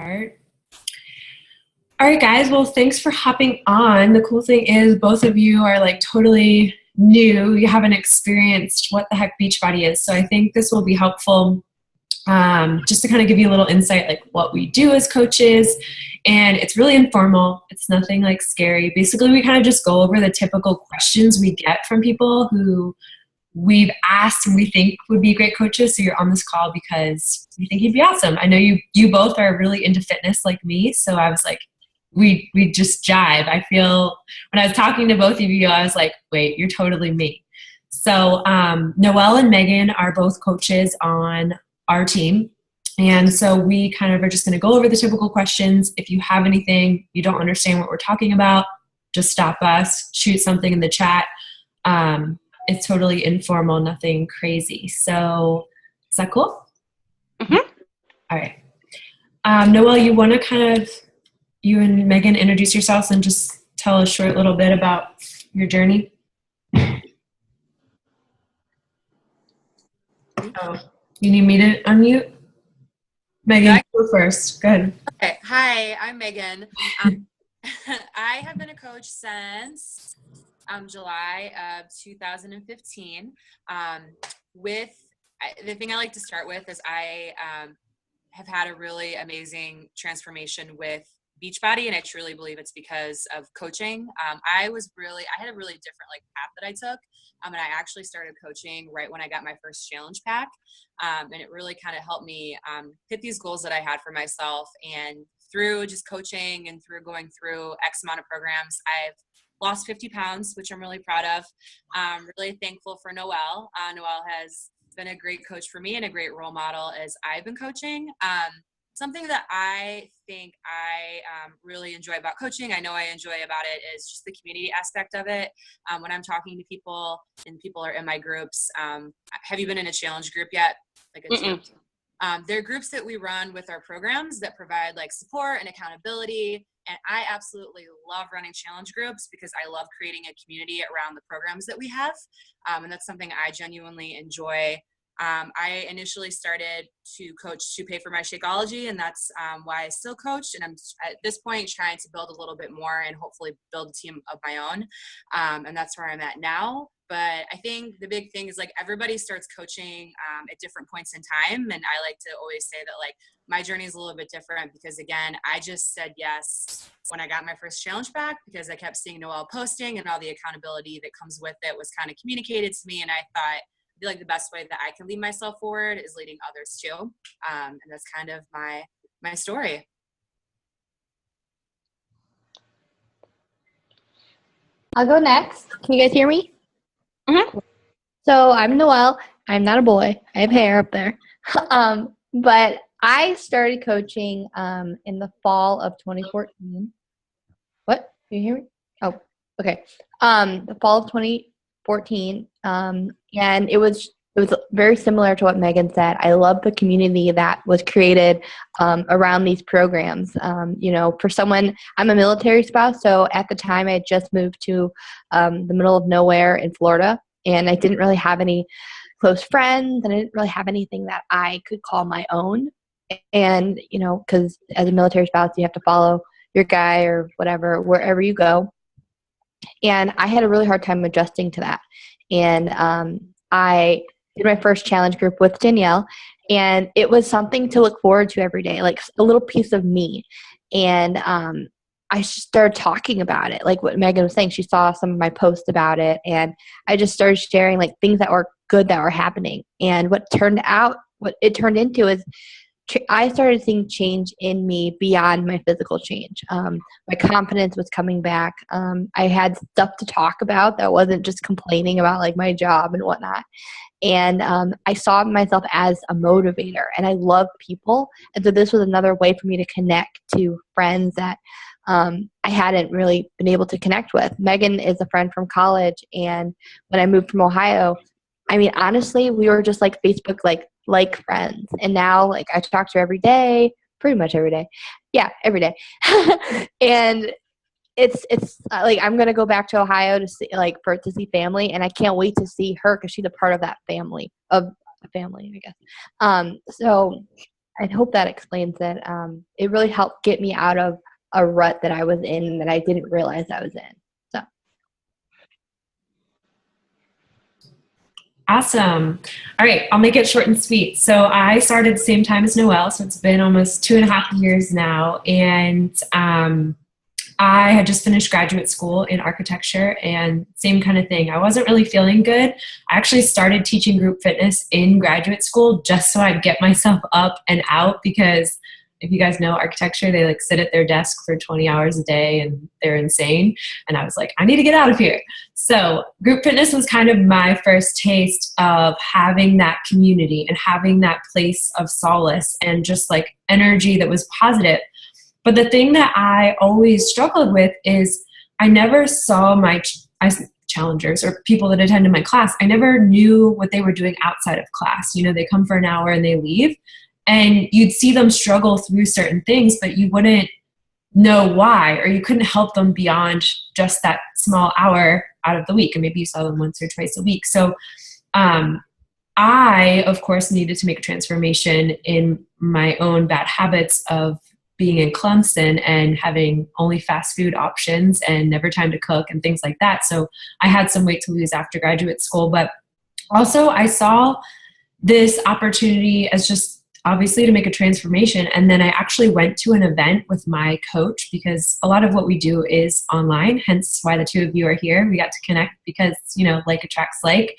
All right, guys. Well, thanks for hopping on. The cool thing is both of you are like totally new. You haven't experienced what the heck Beachbody is. So I think this will be helpful just to kind of give you a little insight like what we do as coaches. And it's really informal. It's nothing like scary. Basically, we kind of just go over the typical questions we get from people who we've asked and we think would be great coaches. So you're on this call because we think you'd be awesome. I know you both are really into fitness like me. So I was like, we just jive. I feel when I was talking to both of you, I was like, wait, you're totally me. So Noelle and Megan are both coaches on our team. And so we kind of are just going to go over the typical questions. If you have anything, you don't understand what we're talking about, just stop us, shoot something in the chat. It's totally informal, nothing crazy. So is that cool? Mm-hmm. All right. Noelle, you want to you and Megan introduce yourselves and just tell a short little bit about your journey? Oh, you need me to unmute? Megan, go first. Go ahead. Okay. Hi, I'm Megan. I have been a coach since July of 2015. The thing I like to start with is I have had a really amazing transformation with Beachbody, and I truly believe it's because of coaching. I had a really different path that I took, and I actually started coaching right when I got my first challenge pack, and it really kind of helped me hit these goals that I had for myself. And through just coaching and through going through X amount of programs, I've lost 50 pounds, which I'm really proud of. I'm really thankful for Noelle. Noelle has been a great coach for me and a great role model as I've been coaching. Something that I think I really enjoy about coaching, I know I enjoy about it, is just the community aspect of it. When I'm talking to people and people are in my groups, have you been in a challenge group yet? There are groups that we run with our programs that provide support and accountability. And I absolutely love running challenge groups because I love creating a community around the programs that we have. And that's something I genuinely enjoy. I initially started to coach to pay for my Shakeology, and that's why I still coach. And I'm at this point trying to build a little bit more and hopefully build a team of my own. And that's where I'm at now. But I think the big thing is everybody starts coaching at different points in time. And I like to always say that my journey is a little bit different because, again, I just said yes when I got my first challenge pack because I kept seeing Noelle posting and all the accountability that comes with it was kind of communicated to me. And I thought, I feel like the best way that I can lead myself forward is leading others too. And that's kind of my story. I'll go next. Can you guys hear me? Mm-hmm. So I'm Noelle. I'm not a boy. I have hair up there. But I started coaching in the fall of 2014. What? Can you hear me? Oh, okay. The fall of 2014. And it was very similar to what Megan said. I love the community that was created around these programs. For someone, I'm a military spouse, so at the time I had just moved to the middle of nowhere in Florida, and I didn't really have any close friends, and I didn't really have anything that I could call my own. And, because as a military spouse, you have to follow your guy or whatever, wherever you go. And I had a really hard time adjusting to that. And I did my first challenge group with Danielle, and it was something to look forward to every day, like a little piece of me. And I started talking about it, like what Megan was saying. She saw some of my posts about it, and I just started sharing things that were good that were happening. And what it turned into is I started seeing change in me beyond my physical change. My confidence was coming back. I had stuff to talk about that wasn't just complaining about my job and whatnot. And I saw myself as a motivator, and I love people. And so this was another way for me to connect to friends that I hadn't really been able to connect with. Megan is a friend from college, and when I moved from Ohio, honestly, we were just Facebook, friends. And now, I talk to her every day, pretty much every day. Yeah, every day. And it's I'm going to go back to Ohio to see, to see family. And I can't wait to see her because she's a part of that family, I guess. So I hope that explains it. It really helped get me out of a rut that I was in and that I didn't realize I was in. So. Awesome. All right, I'll make it short and sweet. So I started the same time as Noelle, so it's been almost 2.5 years now. And I had just finished graduate school in architecture, and same kind of thing. I wasn't really feeling good. I actually started teaching group fitness in graduate school just so I'd get myself up and out, because if you guys know architecture, they like sit at their desk for 20 hours a day and they're insane. And I was like, I need to get out of here. So group fitness was kind of my first taste of having that community and having that place of solace and just like energy that was positive. But the thing that I always struggled with is I never saw my challengers or people that attended my class. I never knew what they were doing outside of class. You know, they come for an hour and they leave, and you'd see them struggle through certain things, but you wouldn't know why, or you couldn't help them beyond just that small hour out of the week. And maybe you saw them once or twice a week. So I, of course, needed to make a transformation in my own bad habits of being in Clemson and having only fast food options and never time to cook and things like that. So I had some weight to lose after graduate school, but also I saw this opportunity as just obviously to make a transformation. And then I actually went to an event with my coach, because a lot of what we do is online, hence why the two of you are here. We got to connect because, you know, like attracts like.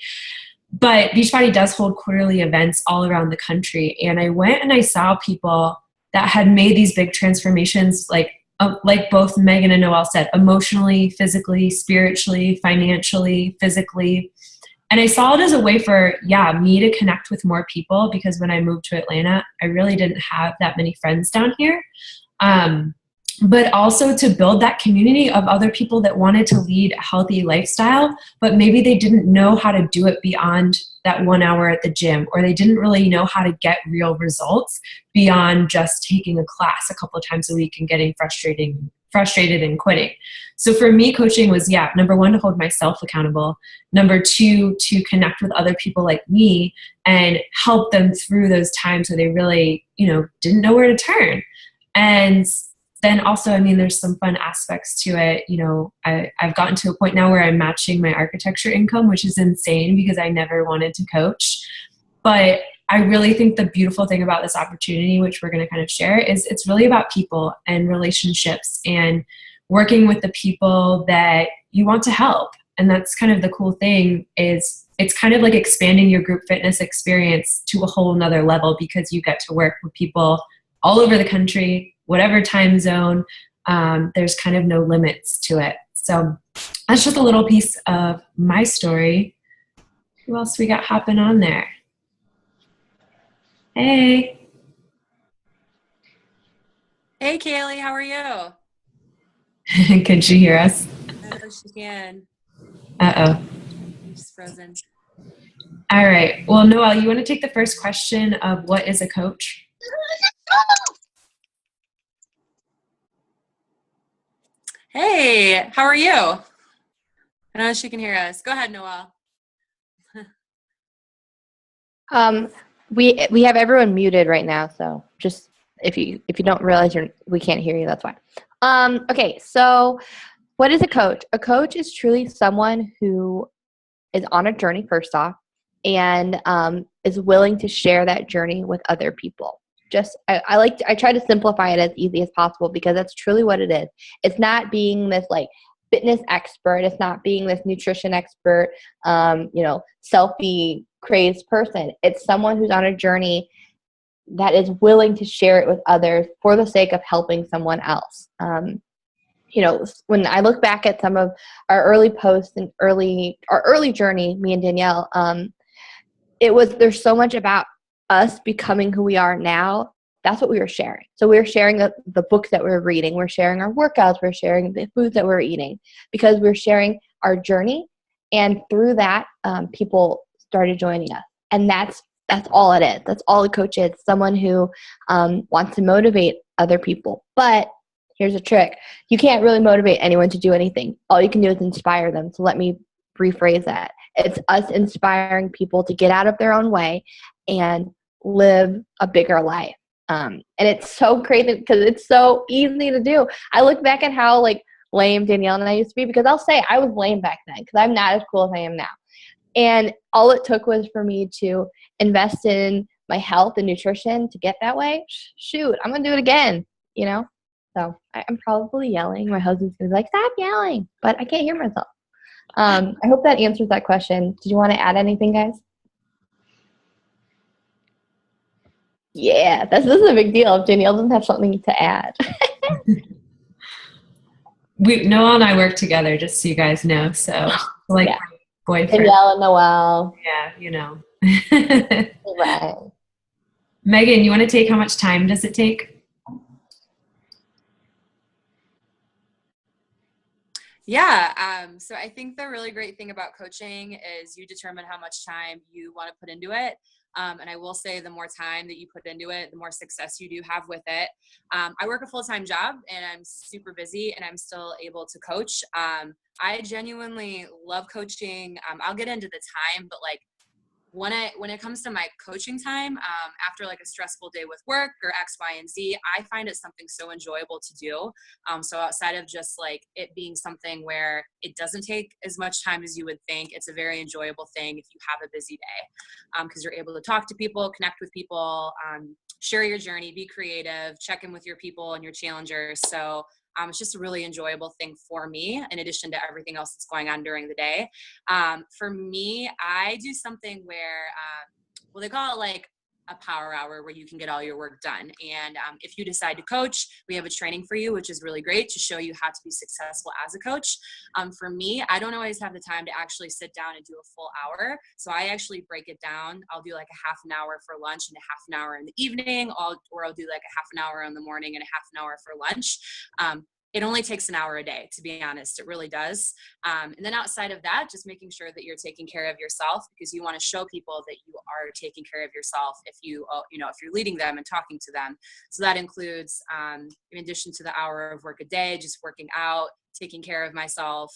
But Beachbody does hold quarterly events all around the country. And I went and I saw people that had made these big transformations, like both Megan and Noelle said, emotionally, physically, spiritually, financially, physically. And I saw it as a way for, me to connect with more people, because when I moved to Atlanta, I really didn't have that many friends down here. But also to build that community of other people that wanted to lead a healthy lifestyle, but maybe they didn't know how to do it beyond that 1 hour at the gym, or they didn't really know how to get real results beyond just taking a class a couple of times a week and getting frustrated and quitting. So for me, coaching was, number one, to hold myself accountable. Number two, to connect with other people like me and help them through those times where they really, didn't know where to turn. And then also, there's some fun aspects to it. I've gotten to a point now where I'm matching my architecture income, which is insane because I never wanted to coach. But I really think the beautiful thing about this opportunity, which we're going to kind of share, is it's really about people and relationships and working with the people that you want to help. And that's kind of the cool thing, is it's kind of like expanding your group fitness experience to a whole nother level, because you get to work with people all over the country, whatever time zone. There's kind of no limits to it. So that's just a little piece of my story. Who else we got hopping on there? Hey. Hey, Kaylee, how are you? Can she hear us? I know she can. Uh-oh. She's frozen. All right. Well, Noelle, you want to take the first question of what is a coach? Hey, how are you? I know she can hear us. Go ahead, Noelle. We have everyone muted right now, so just if you don't realize we can't hear you, that's why. Okay, so what is a coach? A coach is truly someone who is on a journey, first off, and is willing to share that journey with other people. I try to simplify it as easy as possible, because that's truly what it is. It's not being this like fitness expert. It's not being this nutrition expert, selfie crazed person. It's someone who's on a journey that is willing to share it with others for the sake of helping someone else. When I look back at some of our early posts and our early journey, me and Danielle, there's so much about us becoming who we are now. That's what we were sharing. So we were sharing the books that we were reading. We're sharing our workouts. We're sharing the foods that we're eating, because we're sharing our journey. And through that, people started joining us. And that's all it is. That's all a coach is. Someone who wants to motivate other people. But here's a trick. You can't really motivate anyone to do anything. All you can do is inspire them. So let me rephrase that. It's us inspiring people to get out of their own way and live a bigger life. And it's so crazy because it's so easy to do. I look back at how like lame Danielle and I used to be, because I'll say I was lame back then because I'm not as cool as I am now. And all it took was for me to invest in my health and nutrition to get that way. Shoot, I'm going to do it again, you know? So I'm probably yelling. My husband's going to be like, stop yelling. But I can't hear myself. I hope that answers that question. Did you want to add anything, guys? Yeah, this is a big deal if Danielle doesn't have something to add. Noel and I work together, just so you guys know. So like Yeah. boyfriend. Danielle and Noel. Yeah, you know. Right. Megan, you want to take, how much time does it take? Yeah. So I think the really great thing about coaching is you determine how much time you want to put into it. And I will say the more time that you put into it, the more success you do have with it. I work a full-time job and I'm super busy and I'm still able to coach. I genuinely love coaching. I'll get into the time, but like when it comes to my coaching time, after like a stressful day with work or X, Y, and Z, I find it something so enjoyable to do. So outside of just like it being something where it doesn't take as much time as you would think, it's a very enjoyable thing if you have a busy day, because you're able to talk to people, connect with people, share your journey, be creative, check in with your people and your challengers. So it's just a really enjoyable thing for me, in addition to everything else that's going on during the day. For me, I do something where, well, they call it like a power hour where you can get all your work done. And if you decide to coach, we have a training for you, which is really great to show you how to be successful as a coach. For me, I don't always have the time to actually sit down and do a full hour. So I actually break it down. I'll do like a half an hour for lunch and a half an hour in the evening, or I'll do like a half an hour in the morning and a half an hour for lunch. It only takes an hour a day, to be honest. It really does. And then outside of that, just making sure that you're taking care of yourself, because you want to show people that you are taking care of yourself if if you're leading them and talking to them. So that includes, in addition to the hour of work a day, just working out, taking care of myself,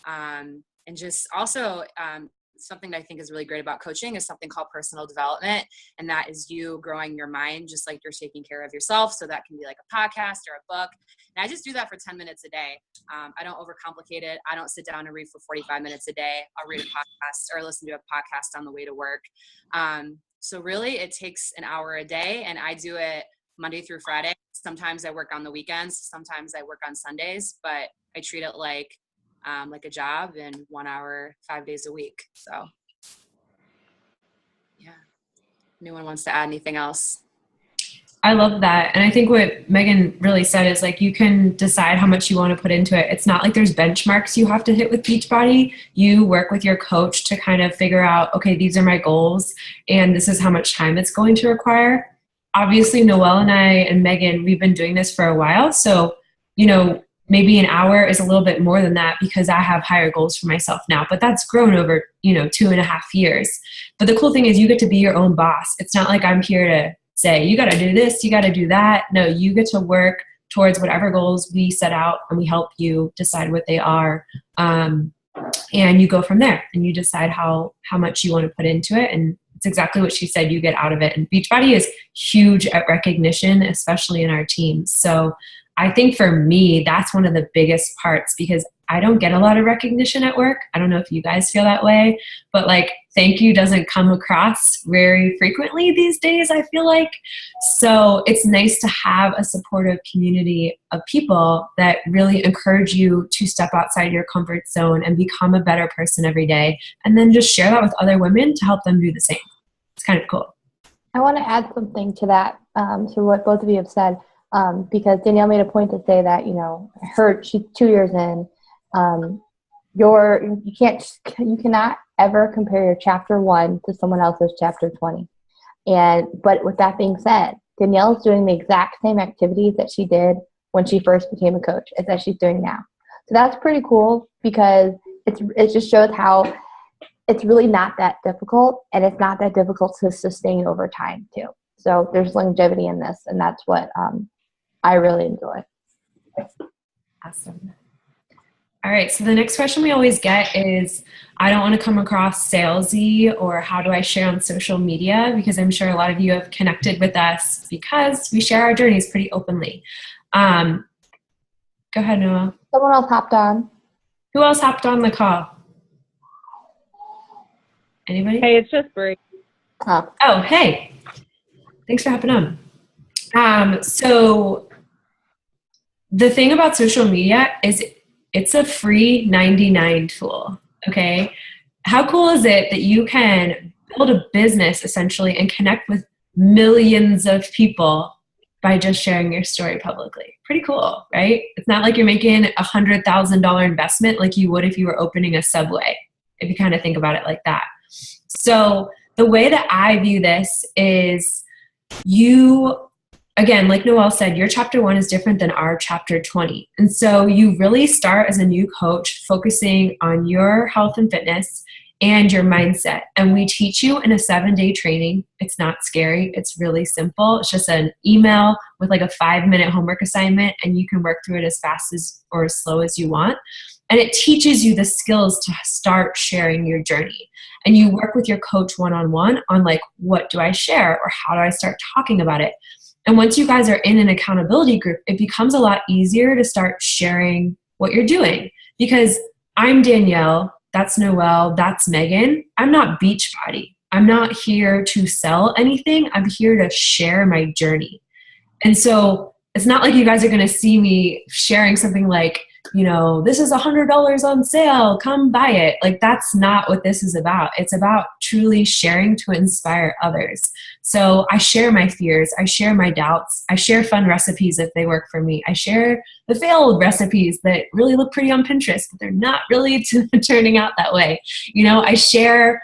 and just also, something that I think is really great about coaching is something called personal development. And that is you growing your mind, just like you're taking care of yourself. So that can be like a podcast or a book. And I just do that for 10 minutes a day. I don't overcomplicate it. I don't sit down and read for 45 minutes a day. I'll read a podcast or listen to a podcast on the way to work. So really it takes an hour a day, and I do it Monday through Friday. Sometimes I work on the weekends. Sometimes I work on Sundays, but I treat it like a job, and 1 hour, 5 days a week. So yeah. Anyone wants to add anything else? I love that. And I think what Megan really said is like, you can decide how much you want to put into it. It's not like there's benchmarks you have to hit with Beachbody. You work with your coach to kind of figure out, okay, these are my goals and this is how much time it's going to require. Obviously, Noelle and I and Megan, we've been doing this for a while. So, maybe an hour is a little bit more than that because I have higher goals for myself now, but that's grown over, 2.5 years. But the cool thing is you get to be your own boss. It's not like I'm here to say, you got to do this, you got to do that. No, you get to work towards whatever goals we set out, and we help you decide what they are. And you go from there and you decide how much you want to put into it. And it's exactly what she said, you get out of it. And Beachbody is huge at recognition, especially in our teams. So I think for me, that's one of the biggest parts, because I don't get a lot of recognition at work. I don't know if you guys feel that way, but like thank you doesn't come across very frequently these days, I feel like. So it's nice to have a supportive community of people that really encourage you to step outside your comfort zone and become a better person every day. And then just share that with other women to help them do the same. It's kind of cool. I want to add something to that, to what both of you have said. Because Danielle made a point to say that, she's 2 years in, you cannot ever compare your chapter 1 to someone else's chapter 20. But with that being said, Danielle's doing the exact same activities that she did when she first became a coach as that she's doing now. So that's pretty cool, because it just shows how it's really not that difficult, and it's not that difficult to sustain over time too. So there's longevity in this, and that's what I really enjoy. Awesome. All right. So the next question we always get is, I don't want to come across salesy, or how do I share on social media? Because I'm sure a lot of you have connected with us because we share our journeys pretty openly. Go ahead, Noah. Someone else hopped on. Who else hopped on the call? Anybody? Hey, it's just Brie. Oh, hey. Thanks for hopping on. So the thing about social media is it's a free 99 tool, okay? How cool is it that you can build a business essentially and connect with millions of people by just sharing your story publicly? Pretty cool, right? It's not like you're making a $100,000 investment like you would if you were opening a Subway, if you kind of think about it like that. So the way that I view this is, you, again, like Noelle said, your chapter 1 is different than our chapter 20. And so you really start as a new coach focusing on your health and fitness and your mindset. And we teach you in a 7-day training. It's not scary. It's really simple. It's just an email with like a 5-minute homework assignment, and you can work through it as fast as or as slow as you want. And it teaches you the skills to start sharing your journey. And you work with your coach one-on-one on like, what do I share, or how do I start talking about it? And once you guys are in an accountability group, it becomes a lot easier to start sharing what you're doing. Because I'm Danielle, that's Noelle, that's Megan. I'm not Beachbody. I'm not here to sell anything. I'm here to share my journey. And so it's not like you guys are going to see me sharing something like, you know, this is $100 on sale, come buy it. Like, that's not what this is about. It's about truly sharing to inspire others. So I share my fears. I share my doubts. I share fun recipes if they work for me. I share the failed recipes that really look pretty on Pinterest, but they're not really turning out that way. You know, I share,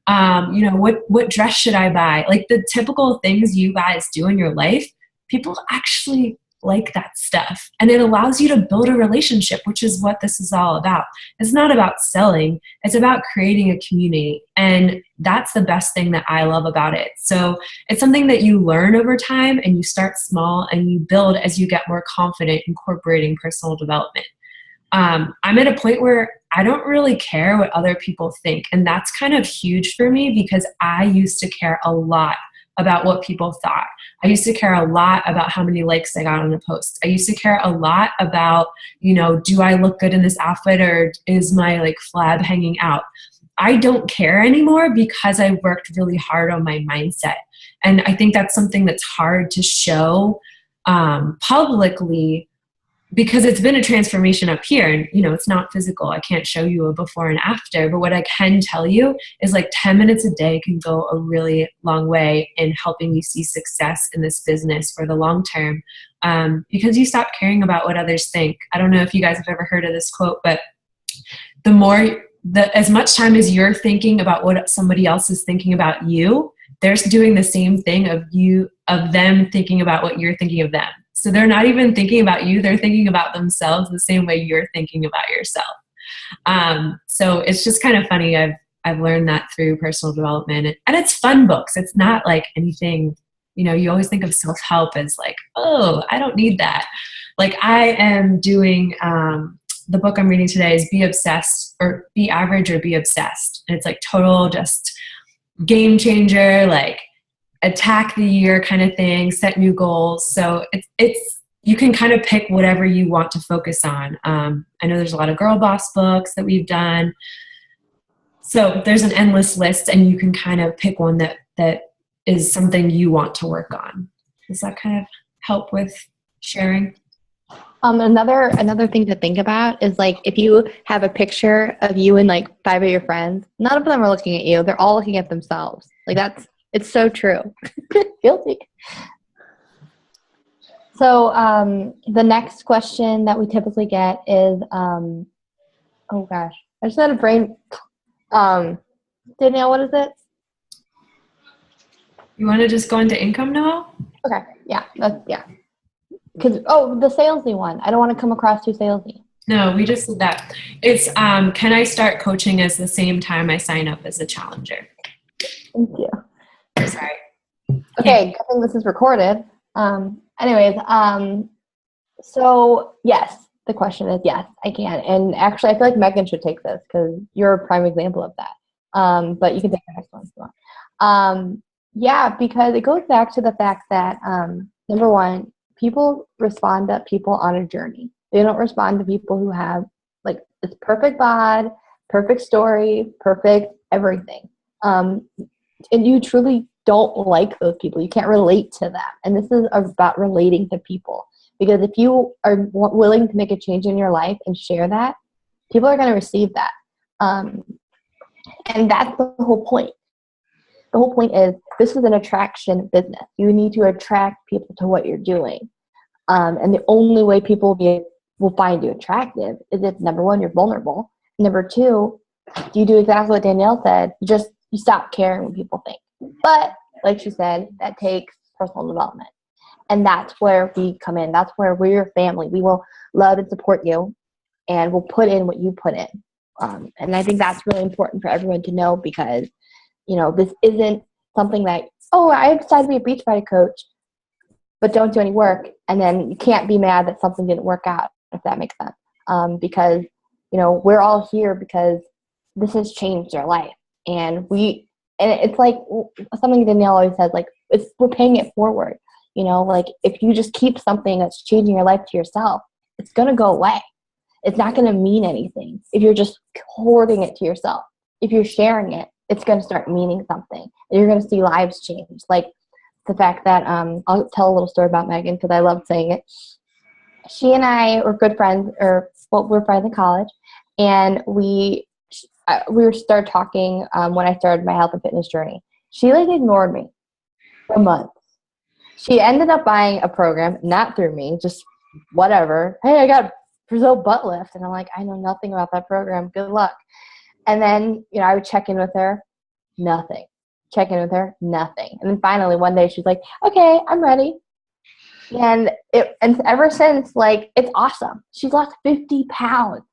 you know, what dress should I buy? Like the typical things you guys do in your life. People actually like that stuff. And it allows you to build a relationship, which is what this is all about. It's not about selling. It's about creating a community. And that's the best thing that I love about it. So it's something that you learn over time, and you start small and you build as you get more confident incorporating personal development. I'm at a point where I don't really care what other people think. And that's kind of huge for me, because I used to care a lot about what people thought. I used to care a lot about how many likes I got on a post. I used to care a lot about, you know, do I look good in this outfit, or is my like flab hanging out? I don't care anymore, because I worked really hard on my mindset. And I think that's something that's hard to show publicly, because it's been a transformation up here, and you know, it's not physical. I can't show you a before and after, but what I can tell you is like 10 minutes a day can go a really long way in helping you see success in this business for the long term, because you stop caring about what others think. I don't know if you guys have ever heard of this quote, but as much time as you're thinking about what somebody else is thinking about you, they're doing the same thing of them thinking about what you're thinking of them. So they're not even thinking about you. They're thinking about themselves the same way you're thinking about yourself. So it's just kind of funny. I've learned that through personal development, and it's fun books. It's not like anything, you know, you always think of self-help as like, oh, I don't need that. Like I am doing, the book I'm reading today is Be Obsessed, or Be Average or Be Obsessed. And it's like total just game changer, like attack the year kind of thing, set new goals. So it's you can kind of pick whatever you want to focus on. I know there's a lot of girl boss books that we've done. So there's an endless list, and you can kind of pick one that is something you want to work on. Does that kind of help with sharing? Another thing to think about is like, if you have a picture of you and like 5 of your friends, none of them are looking at you. They're all looking at themselves. Like it's so true. Guilty. So the next question that we typically get is, oh gosh, I just had a brain. Danielle, what is it? You want to just go into income now? Okay, yeah, yeah. Because the salesy one. I don't want to come across too salesy. No, we just did that. It's can I start coaching as the same time I sign up as a challenger? Thank you. Sorry. Okay, good thing this is recorded. Anyways, so yes, the question is yes, I can. And actually, I feel like Megan should take this because you're a prime example of that. But you can take the next one if you want. Yeah, because it goes back to the fact that, number one, people respond to people on a journey. They don't respond to people who have like this perfect bod, perfect story, perfect everything. And you truly don't like those people. You can't relate to them. And this is about relating to people. Because if you are willing to make a change in your life and share that, people are going to receive that. And that's the whole point. The whole point is this is an attraction business. You need to attract people to what you're doing. And the only way people will find you attractive is if, number one, you're vulnerable. Number two, you do exactly what Danielle said. You stop caring what people think. But like she said, that takes personal development. And that's where we come in. That's where we're your family. We will love and support you, and we'll put in what you put in. And I think that's really important for everyone to know because, this isn't something that, I decided to be a Beachbody coach, but don't do any work. And then you can't be mad that something didn't work out, if that makes sense. Because, we're all here because this has changed our life. And it's like something Danielle always says, like, we're paying it forward. Like if you just keep something that's changing your life to yourself, it's going to go away. It's not going to mean anything if you're just hoarding it to yourself. If you're sharing it, it's going to start meaning something. And you're going to see lives change. Like the fact that, I'll tell a little story about Megan because I love saying it. She and I were good friends, we're friends in college. And we started talking when I started my health and fitness journey. She ignored me for months. She ended up buying a program, not through me, just whatever. Hey, I got Brazil butt lift. And I'm like, I know nothing about that program. Good luck. And then, I would check in with her, nothing. Check in with her, nothing. And then finally one day she's like, okay, I'm ready. And ever since, it's awesome. She's lost 50 pounds.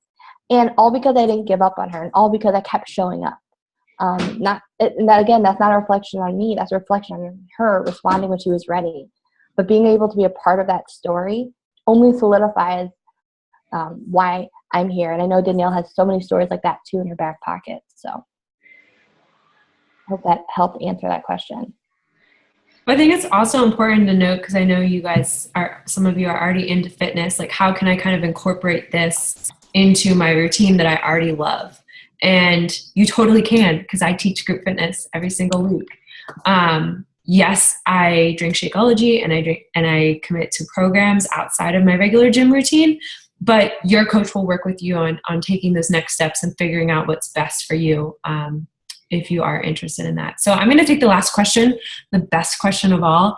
And all because I didn't give up on her and all because I kept showing up. That's not a reflection on me. That's a reflection on her responding when she was ready. But being able to be a part of that story only solidifies why I'm here. And I know Danielle has so many stories like that too in her back pocket. So I hope that helped answer that question. I think it's also important to note, because I know some of you are already into fitness, like how can I kind of incorporate this into my routine that I already love? And you totally can, because I teach group fitness every single week. Yes, I drink Shakeology and I commit to programs outside of my regular gym routine, but your coach will work with you on taking those next steps and figuring out what's best for you if you are interested in that. So I'm going to take the last question, the best question of all.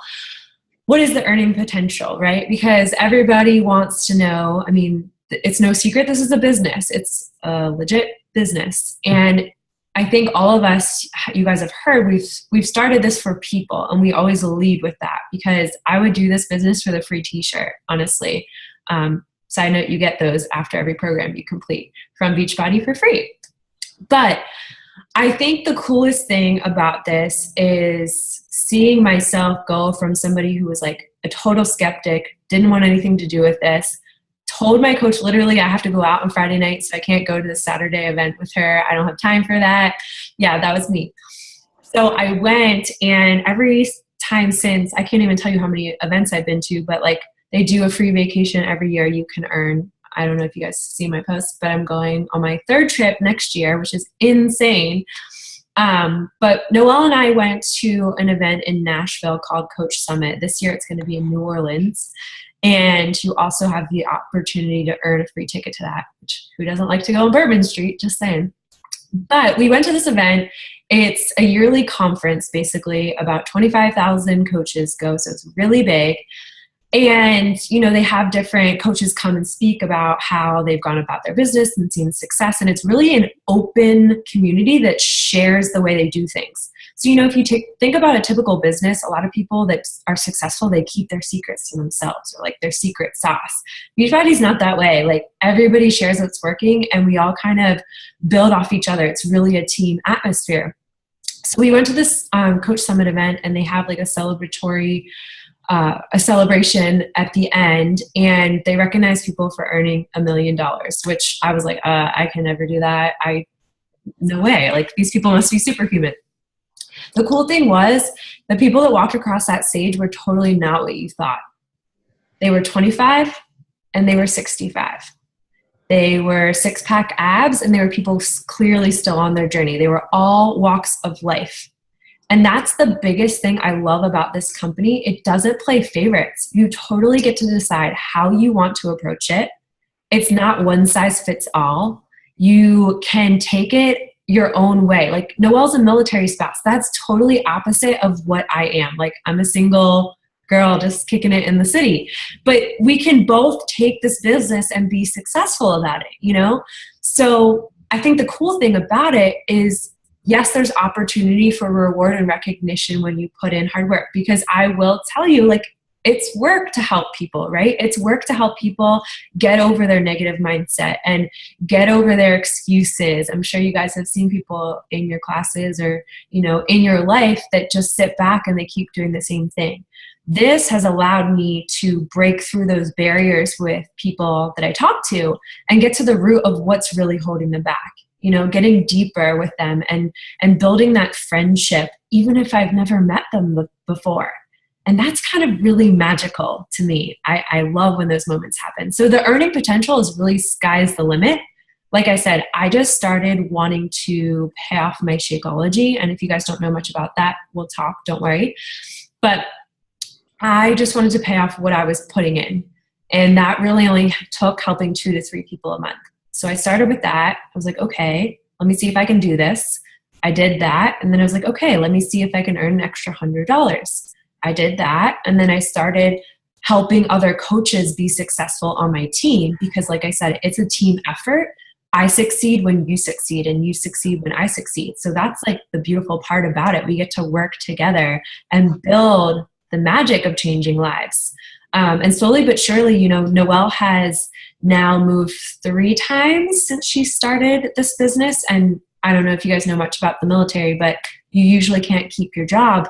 What is the earning potential, right? Because everybody wants to know. I mean, it's no secret this is a business. It's a legit business. And I think all of us, you guys have heard, we've started this for people, and we always lead with that, because I would do this business for the free t-shirt, honestly. Side note, you get those after every program you complete from Beachbody for free. But I think the coolest thing about this is seeing myself go from somebody who was like a total skeptic, didn't want anything to do with this, told my coach literally I have to go out on Friday night, so I can't go to the Saturday event with her. I don't have time for that. Yeah, that was me. So I went, and every time since, I can't even tell you how many events I've been to, but like they do a free vacation every year you can earn. I don't know if you guys see my posts, but I'm going on my 3rd trip next year, which is insane. But Noelle and I went to an event in Nashville called Coach Summit. This year it's going to be in New Orleans. And you also have the opportunity to earn a free ticket to that, which who doesn't like to go on Bourbon Street, just saying. But we went to this event. It's a yearly conference, basically. About 25,000 coaches go, so it's really big. And, they have different coaches come and speak about how they've gone about their business and seen success. And it's really an open community that shares the way they do things. So, if you think about a typical business, a lot of people that are successful, they keep their secrets to themselves, or like their secret sauce. Beachbody's not that way. Like everybody shares what's working, and we all kind of build off each other. It's really a team atmosphere. So we went to this Coach Summit event, and they have like a celebratory a celebration at the end, and they recognized people for earning $1 million, which I was like, I can never do that. No way. Like, these people must be superhuman. The cool thing was the people that walked across that stage were totally not what you thought. They were 25 and they were 65. They were six-pack abs, and they were people clearly still on their journey. They were all walks of life. And that's the biggest thing I love about this company. It doesn't play favorites. You totally get to decide how you want to approach it. It's not one size fits all. You can take it your own way. Like, Noelle's a military spouse. That's totally opposite of what I am. Like, I'm a single girl just kicking it in the city. But we can both take this business and be successful about it, you know? So I think the cool thing about it is, yes, there's opportunity for reward and recognition when you put in hard work, because I will tell you, like, it's work to help people, right? It's work to help people get over their negative mindset and get over their excuses. I'm sure you guys have seen people in your classes or, you know, in your life that just sit back and they keep doing the same thing. This has allowed me to break through those barriers with people that I talk to and get to the root of what's really holding them back. You know, getting deeper with them and building that friendship, even if I've never met them before. And that's kind of really magical to me. I love when those moments happen. So the earning potential is really sky's the limit. Like I said, I just started wanting to pay off my Shakeology. And if you guys don't know much about that, we'll talk, don't worry. But I just wanted to pay off what I was putting in. And that really only took helping 2 to 3 people a month. So I started with that. I was like, okay, let me see if I can do this. I did that. And then I was like, okay, let me see if I can earn an extra $100. I did that. And then I started helping other coaches be successful on my team, because like I said, it's a team effort. I succeed when you succeed, and you succeed when I succeed. So that's like the beautiful part about it. We get to work together and build the magic of changing lives. And slowly but surely, you know, Noelle has now moved 3 times since she started this business. And I don't know if you guys know much about the military, but you usually can't keep your job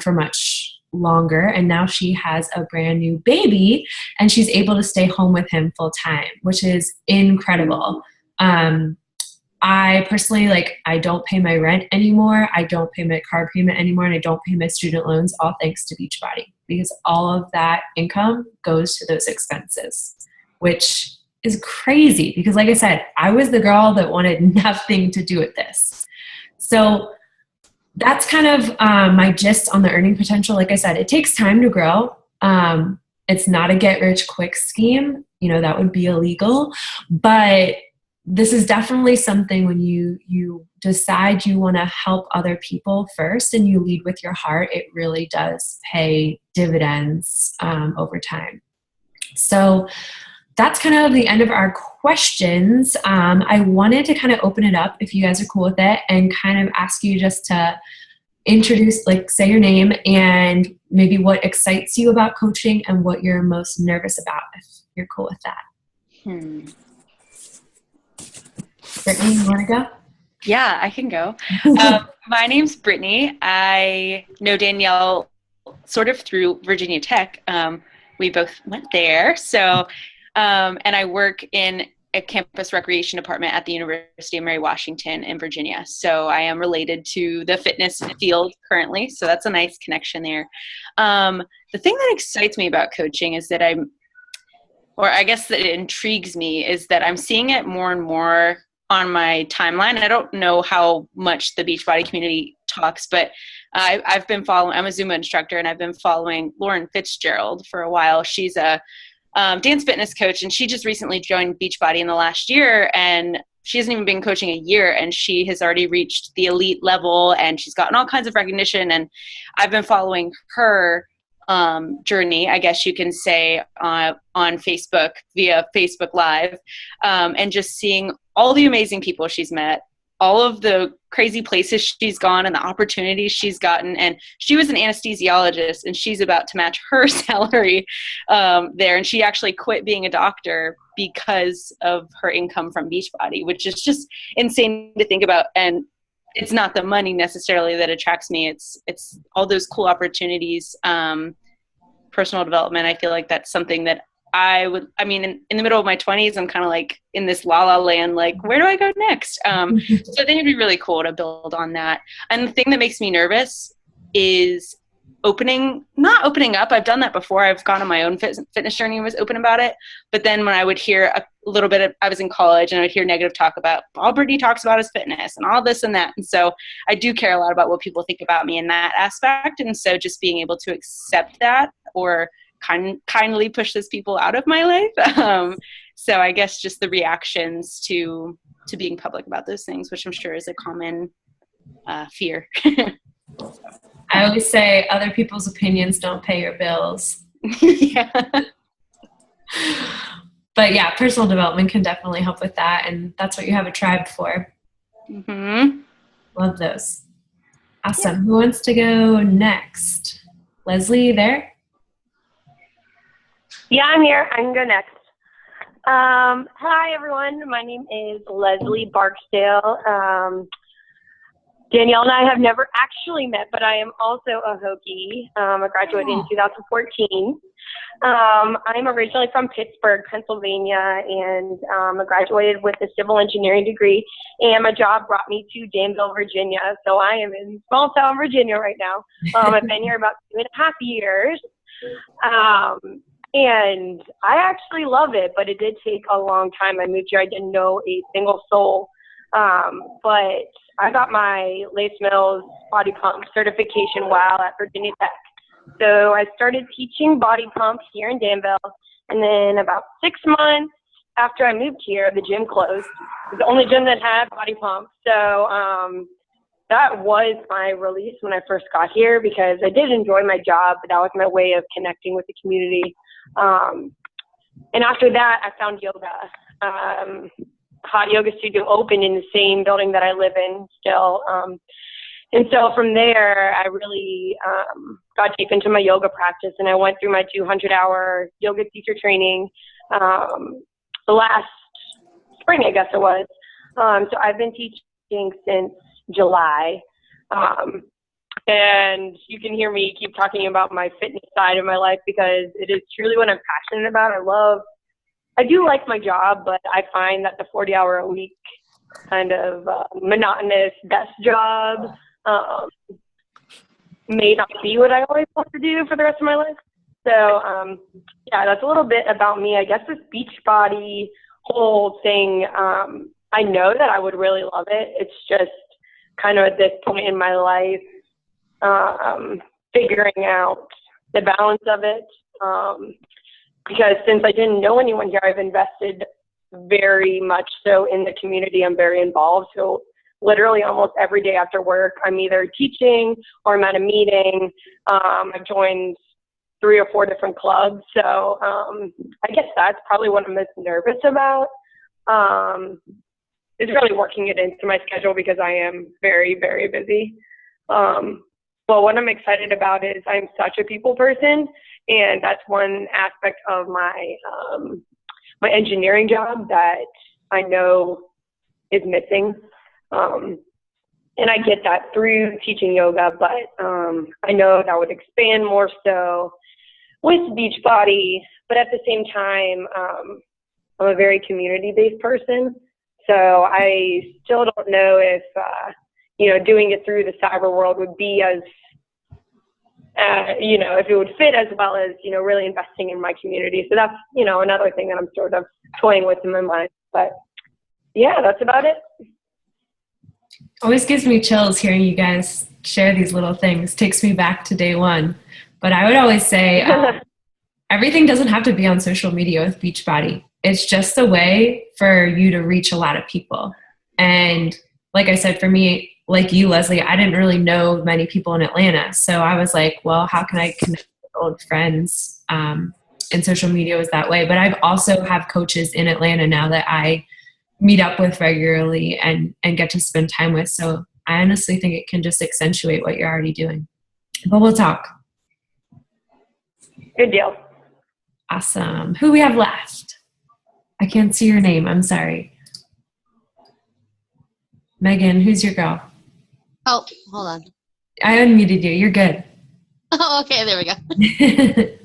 for much longer. And now she has a brand new baby and she's able to stay home with him full time, which is incredible. I personally, like, I don't pay my rent anymore. I don't pay my car payment anymore. And I don't pay my student loans, all thanks to Beachbody, because all of that income goes to those expenses, which is crazy because, like I said, I was the girl that wanted nothing to do with this. So that's kind of my gist on the earning potential. Like I said, it takes time to grow. It's not a get rich quick scheme. You know, that would be illegal. But this is definitely something when you decide you want to help other people first and you lead with your heart, it really does pay dividends over time. So that's kind of the end of our questions. I wanted to kind of open it up, if you guys are cool with it, and kind of ask you just to introduce, like, say your name and maybe what excites you about coaching and what you're most nervous about, if you're cool with that. Brittany, you want to go? Yeah, I can go. My name's Brittany. I know Danielle sort of through Virginia Tech. We both went there. So, and I work in a campus recreation department at the University of Mary Washington in Virginia. So I am related to the fitness field currently. So that's a nice connection there. The thing that excites me about coaching is that I guess that it intrigues me, is that I'm seeing it more and more on my timeline. I don't know how much the Beachbody community talks, but I've been following, I'm a Zumba instructor, and I've been following Lauren Fitzgerald for a while. She's a dance fitness coach, and she just recently joined Beachbody in the last year, and she hasn't even been coaching a year, and she has already reached the elite level, and she's gotten all kinds of recognition. And I've been following her journey, I guess you can say, on Facebook via Facebook Live, and just seeing all the amazing people she's met, all of the crazy places she's gone and the opportunities she's gotten. And she was an anesthesiologist, and she's about to match her salary there. And she actually quit being a doctor because of her income from Beachbody, which is just insane to think about. And it's not the money necessarily that attracts me. It's all those cool opportunities personal development. I feel like that's something that in the middle of my 20s, I'm kind of like in this la la land, like, where do I go next? So I think it'd be really cool to build on that. And the thing that makes me nervous is not opening up. I've done that before. I've gone on my own fitness journey and was open about it. But then when I would hear a little bit of, I was in college and I would hear negative talk about all Brittany talks about is fitness and all this and that. And so I do care a lot about what people think about me in that aspect. And so just being able to accept that or kindly push those people out of my life. So I guess just the reactions to being public about those things, which I'm sure is a common fear. I always say other people's opinions don't pay your bills. Yeah. But yeah, personal development can definitely help with that. And that's what you have a tribe for. Mm-hmm. Love those. Awesome. Yeah. Who wants to go next? Leslie, you there? Yeah, I'm here. I can go next. Hi, everyone. My name is Leslie Barksdale. Danielle and I have never actually met, but I am also a Hokie. I graduated in 2014. I'm originally from Pittsburgh, Pennsylvania, and I graduated with a civil engineering degree, and my job brought me to Danville, Virginia. So I am in small town Virginia right now. I've been here about 2.5 years. And I actually love it, but it did take a long time. I moved here. I didn't know a single soul. But I got my Lace Mills body pump certification while at Virginia Tech. So I started teaching body pump here in Danville. And then about 6 months after I moved here, the gym closed. It was the only gym that had body pump. So that was my release when I first got here because I did enjoy my job, but that was my way of connecting with the community. And after that, I found yoga. Hot yoga studio opened in the same building that I live in still. And so from there, I really got deep into my yoga practice, and I went through my 200-hour yoga teacher training last spring, I guess it was. So I've been teaching since July. And you can hear me keep talking about my fitness side of my life because it is truly what I'm passionate about. I do like my job, but I find that the 40-hour-a-week kind of monotonous desk job may not be what I always want to do for the rest of my life. So, yeah, that's a little bit about me. I guess this Beachbody whole thing, I know that I would really love it. It's just kind of at this point in my life, figuring out the balance of it. Because since I didn't know anyone here, I've invested very much so in the community. I'm very involved. So literally almost every day after work, I'm either teaching or I'm at a meeting. I've joined 3 or 4 different clubs. So I guess that's probably what I'm most nervous about. Is really working it into my schedule because I am very, very busy. Well, what I'm excited about is I'm such a people person, and that's one aspect of my my engineering job that I know is missing. And I get that through teaching yoga, but I know that would expand more so with Beachbody. But at the same time, I'm a very community-based person, so I still don't know if doing it through the cyber world would be as if it would fit as well as, really investing in my community. So that's, another thing that I'm sort of toying with in my mind. But yeah, that's about it. Always gives me chills hearing you guys share these little things. Takes me back to day one. But I would always say everything doesn't have to be on social media with Beachbody. It's just a way for you to reach a lot of people. And like I said, for me, like you, Leslie, I didn't really know many people in Atlanta. So I was like, well, how can I connect with old friends? And social media was that way. But I've also have coaches in Atlanta now that I meet up with regularly and get to spend time with. So I honestly think it can just accentuate what you're already doing. But we'll talk. Good deal. Awesome. Who we have left? I can't see your name. I'm sorry. Megan, who's your girl? Oh, hold on. I unmuted you. You're good. Oh, okay, there we go.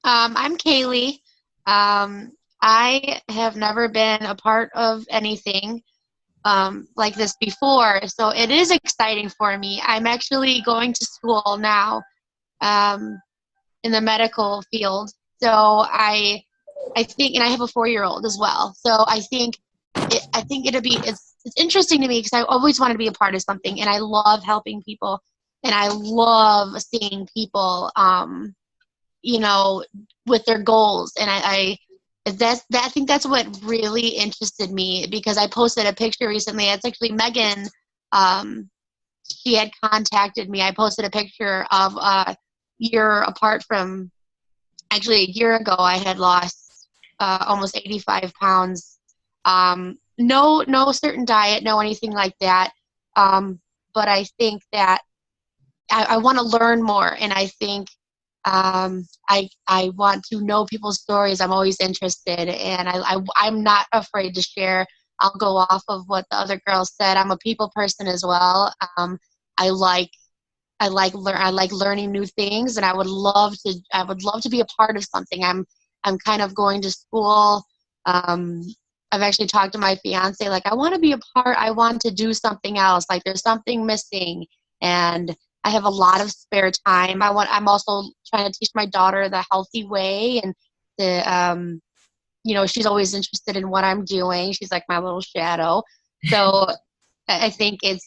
I'm Kaylee. I have never been a part of anything like this before, so it is exciting for me. I'm actually going to school now in the medical field, so I think, and I have a 4-year-old as well. So I think it's interesting to me because I always wanted to be a part of something, and I love helping people, and I love seeing people, with their goals. And I think that's what really interested me, because I posted a picture recently. It's actually Megan. She had contacted me. I posted a picture of a year apart from, actually a year ago, I had lost almost 85 pounds. No certain diet, no anything like that. But I think that I want to learn more, and I think I want to know people's stories. I'm always interested, and I'm not afraid to share. I'll go off of what the other girls said. I'm a people person as well. I like learning new things, and I would love to be a part of something. I'm kind of going to school. I've actually talked to my fiance, like, I want to be a part. I want to do something else. Like, there's something missing, and I have a lot of spare time. I'm also trying to teach my daughter the healthy way, and she's always interested in what I'm doing. She's like my little shadow. So I think it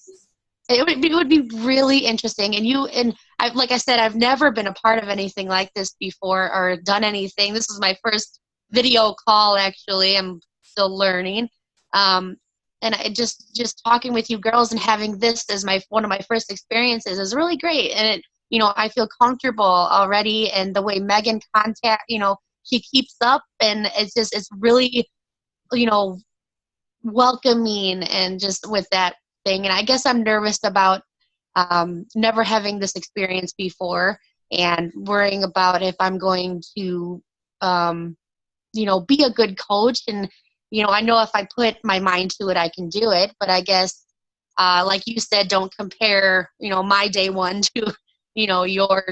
would be really interesting. Like I said, I've never been a part of anything like this before or done anything. This is my first video call, actually. I'm still learning. And just talking with you girls and having this as one of my first experiences is really great. And I feel comfortable already. And the way Megan she keeps up, and it's really, welcoming, and just with that thing. And I guess I'm nervous about never having this experience before, and worrying about if I'm going to, be a good coach. And, I know if I put my mind to it, I can do it. But I guess, like you said, don't compare, my day 1 to, your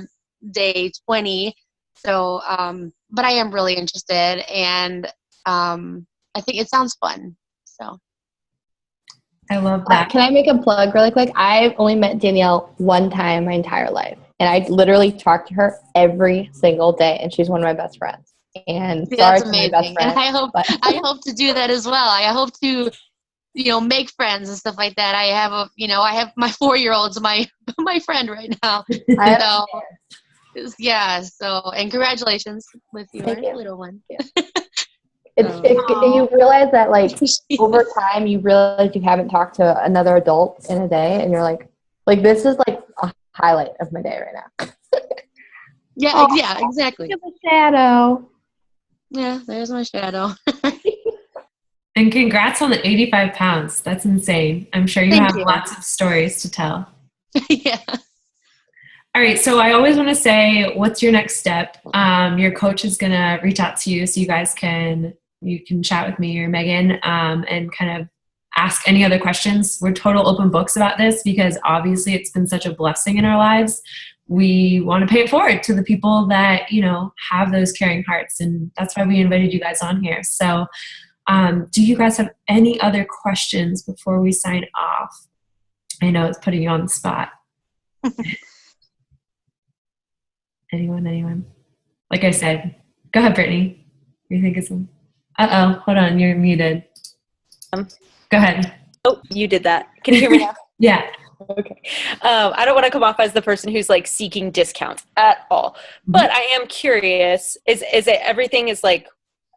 day 20. So, but I am really interested, and I think it sounds fun. So. I love that. Can I make a plug really quick? I've only met Danielle one time my entire life, and I literally talk to her every single day, and she's one of my best friends. And that's amazing. And I hope to do that as well. I hope to, make friends and stuff like that. I have my 4-year-old's my friend right now. So and congratulations with your little one. You realize that, like, over time, you realize you haven't talked to another adult in a day, and you're like this is like a highlight of my day right now. Yeah, exactly. Look at the shadow. Yeah, there's my shadow. And congrats on the 85 pounds. That's insane. I'm sure you have lots of stories to tell. Yeah. All right, so I always want to say, what's your next step? Your coach is going to reach out to you, so you can chat with me or Megan, and kind of ask any other questions. We're total open books about this, because obviously it's been such a blessing in our lives. We want to pay it forward to the people that, have those caring hearts, and that's why we invited you guys on here. So do you guys have any other questions before we sign off? I know it's putting you on the spot. Anyone? Like I said, go ahead, Brittany. You think it's hold on, you're muted. Go ahead. Oh, you did that. Can you hear me now? Yeah. Okay. I don't want to come off as the person who's like seeking discounts at all, but I am curious, is it everything is like,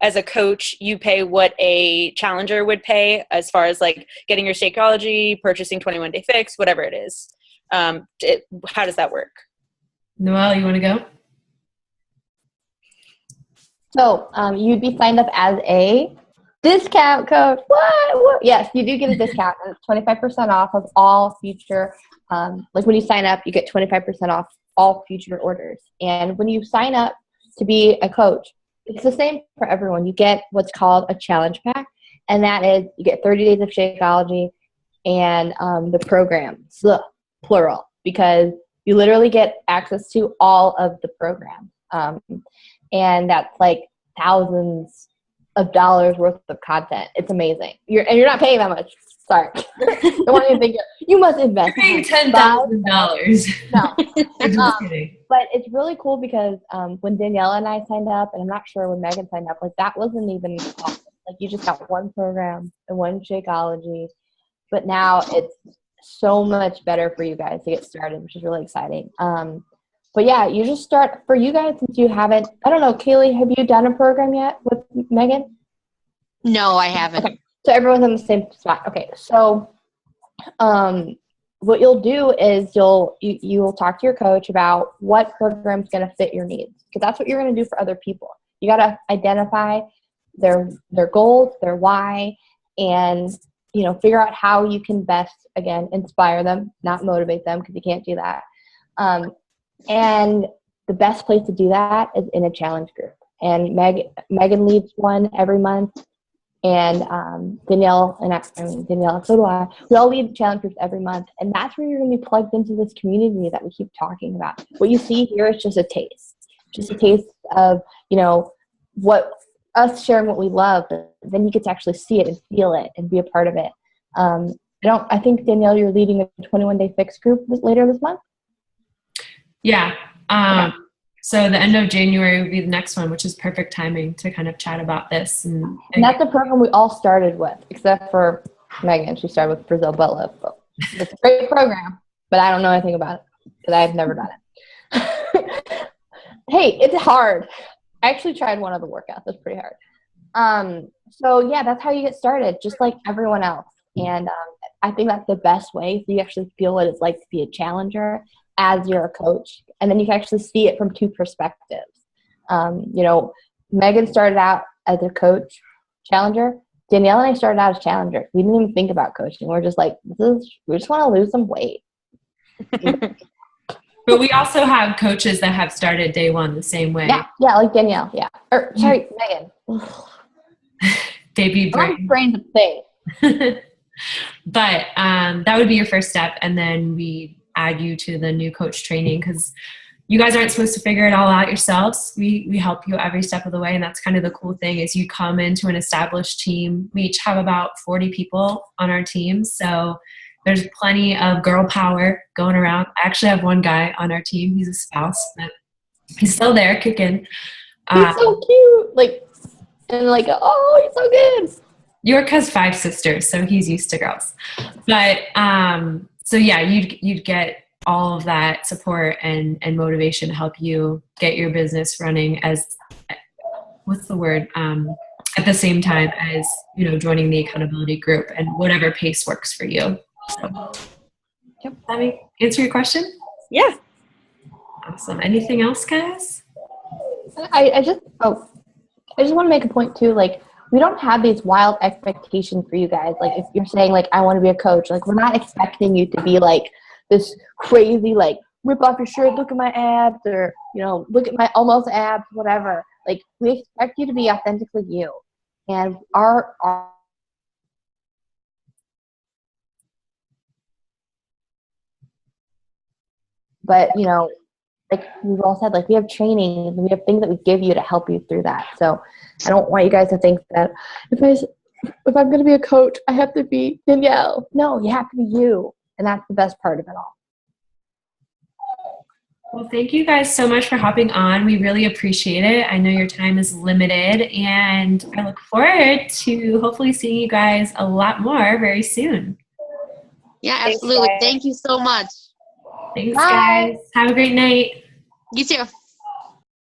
as a coach, you pay what a challenger would pay as far as like getting your Shakeology, purchasing 21 Day Fix, whatever it is. How does that work? Noelle, you want to go? So you'd be signed up as a discount code. What? Yes, you do get a discount. And it's 25% off of all future, like when you sign up, you get 25% off all future orders. And when you sign up to be a coach, it's the same for everyone. You get what's called a challenge pack, and that is you get 30 days of Shakeology and the programs, plural, because you literally get access to all of the programs. and that's like thousands of dollars worth of content. It's amazing. You're not paying that much. Sorry. Don't want you to think you must invest. You're paying $10,000. No. I'm just kidding. But it's really cool because when Danielle and I signed up, and I'm not sure when Megan signed up, like that wasn't even awesome. Like you just got one program and one Shakeology. But now it's so much better for you guys to get started, which is really exciting. But yeah, you just start for you guys since you haven't. I don't know, Kaylee, have you done a program yet with Megan? No, I haven't. Okay. So everyone's in the same spot. Okay, so what you'll do is you'll talk to your coach about what program's going to fit your needs, because that's what you're going to do for other people. You got to identify their goals, their why, and figure out how you can best, again, inspire them, not motivate them, because you can't do that. And the best place to do that is in a challenge group. And Megan leads one every month. And Danielle, so do I. We all lead challenge groups every month. And that's where you're going to be plugged into this community that we keep talking about. What you see here is just a taste. Just a taste of, what us sharing what we love. But then you get to actually see it and feel it and be a part of it. I think, Danielle, you're leading a 21-day fix group later this month? Yeah. Okay. So the end of January would be the next one, which is perfect timing to kind of chat about this. And that's the program we all started with, except for Megan. She started with Brazil Butt Lift. It's a great program, but I don't know anything about it because I've never done it. Hey, it's hard. I actually tried one of the workouts. It's pretty hard. So yeah, that's how you get started, just like everyone else. And I think that's the best way, so you actually feel what it's like to be a challenger as you're a coach, and then you can actually see it from two perspectives. Megan started out as a coach challenger. Danielle and I started out as challengers. We didn't even think about coaching. We're just like, we just want to lose some weight. But we also have coaches that have started day one the same way. Yeah, like Danielle. Yeah, sorry, Megan. Debut brain. Brain's a thing. But that would be your first step, and then we add you to the new coach training, because you guys aren't supposed to figure it all out yourselves. We help you every step of the way, and that's kind of the cool thing is you come into an established team. We each have about 40 people on our team, so there's plenty of girl power going around. I actually have one guy on our team. He's a spouse, but he's still there kicking. He's so cute. Oh, he's so good. York has 5 sisters, so he's used to girls. But so yeah, you'd get all of that support and motivation to help you get your business running as, what's the word, at the same time as, joining the accountability group and whatever pace works for you. So, yep. Let me answer your question. Yeah. Awesome. Anything else, guys? I just want to make a point too. Like, we don't have these wild expectations for you guys. Like, if you're saying like, I want to be a coach, like, we're not expecting you to be like this crazy, like, rip off your shirt, look at my abs, or, look at my almost abs, whatever. Like, we expect you to be authentically you. And our but, like we've all said, like, we have training and we have things that we give you to help you through that. So I don't want you guys to think that if I'm going to be a coach, I have to be Danielle. No, you have to be you. And that's the best part of it all. Well, thank you guys so much for hopping on. We really appreciate it. I know your time is limited, and I look forward to hopefully seeing you guys a lot more very soon. Yeah, absolutely. Thank you so much. Thanks, guys. Have a great night. You too.